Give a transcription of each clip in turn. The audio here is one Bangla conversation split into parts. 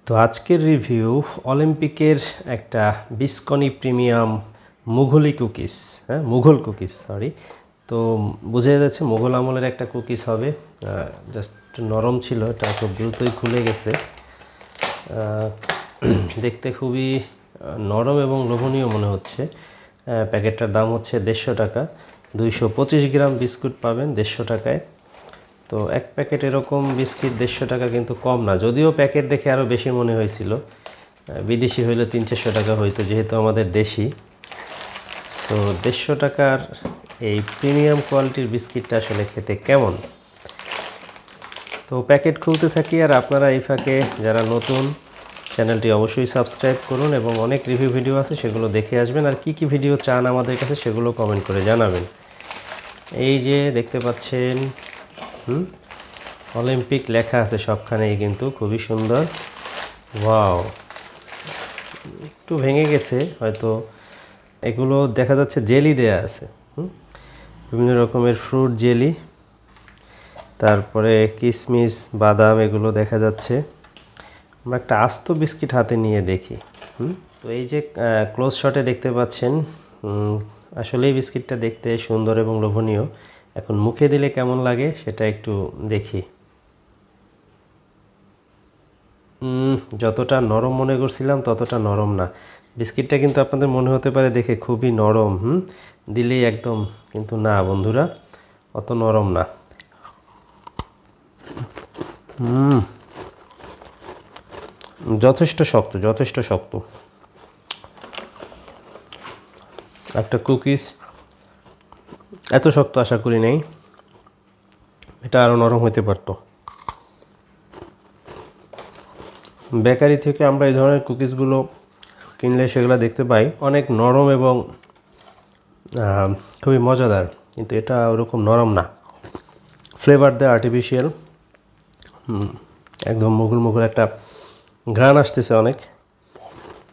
তো আজকের রিভিউ অলিম্পিকের একটা বিস্কনি premium Mughlai cookies, Mughal cookies sorry. তো বোঝা যাচ্ছে মুঘল আমলের একটা কুকিজ হবে। জাস্ট নরম ছিল, এটা খুব দ্রুতই খুলে গেছে। দেখতে খুবই নরম এবং লোভনীয় মনে হচ্ছে। প্যাকেটটার দাম হচ্ছে 150 টাকা। 225 গ্রাম বিস্কুট পাবেন 150 টাকায়। তো এক প্যাকেট এরকম বিস্কিট 150 টাকা কিন্তু কম না, যদিও প্যাকেট দেখে আরও বেশি মনে হয়েছিল। বিদেশি হইলে 300-400 টাকা হইতো, যেহেতু আমাদের দেশি। সো 150 টাকার এই প্রিমিয়াম কোয়ালিটির বিস্কিটটা আসলে খেতে কেমন। তো প্যাকেট খুলতে থাকি, আর আপনারা এই ফাঁকে যারা নতুন চ্যানেলটি অবশ্যই সাবস্ক্রাইব করুন এবং অনেক রিভিউ ভিডিও আছে সেগুলো দেখে আসবেন। আর কি কি ভিডিও চান আমাদের কাছে সেগুলো কমেন্ট করে জানাবেন। এই যে দেখতে পাচ্ছেন অলিম্পিক লেখা আছে সবখানেই, কিন্তু খুবই সুন্দর। ওয়াও, একটু ভেঙে গেছে হয়তো। এগুলো দেখা যাচ্ছে জেলি দেয়া আছে, বিভিন্ন রকমের ফ্রুট জেলি, তারপরে কিশমিশ বাদাম এগুলো দেখা যাচ্ছে। আমরা একটা আস্ত বিস্কিট হাতে নিয়ে দেখি। তো এই যে ক্লোজ শটে দেখতে পাচ্ছেন, আসলে এই বিস্কিটটা দেখতে সুন্দর এবং লোভনীয়। এখন মুখে দিলে কেমন লাগে সেটা একটু দেখি। যতটা নরম মনে করছিলাম ততটা নরম না। বিস্কিটটা কিন্তু আপনাদের মনে হতে পারে দেখে খুবই নরম, দিলেই একদম, কিন্তু না বন্ধুরা, অত নরম না। যথেষ্ট শক্ত, যথেষ্ট শক্ত। একটা কুকিজ এত শক্ত আশা করি নাই, এটা আরও নরম হতে পারতো। বেকারি থেকে আমরা এই ধরনের কুকিজগুলো কিনলে সেগুলো দেখতে পাই অনেক নরম এবং খুবই মজাদার, কিন্তু এটা ওরকম নরম না। ফ্লেভার দেয় আর্টিফিশিয়াল, একদম মুঘল মুঘল একটা ঘ্রাণ আসতেছে অনেক।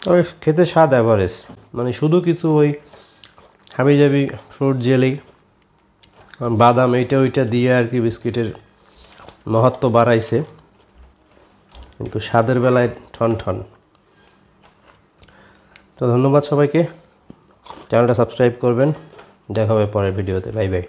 তবে খেতে স্বাদ অ্যাভারেজ, মানে শুধু কিছু ওই হাবিজাবি ফ্রুট জেলি বাদাম এইটা ওইটা দিয়ে আর কি বিস্কিটের মহত্ব বাড়াইছে, কিন্তু স্বাদের বেলায় ঠন ঠন। তো ধন্যবাদ সবাইকে, চ্যানেলটা সাবস্ক্রাইব করবেন। দেখা হবে পরের ভিডিওতে। Bye bye.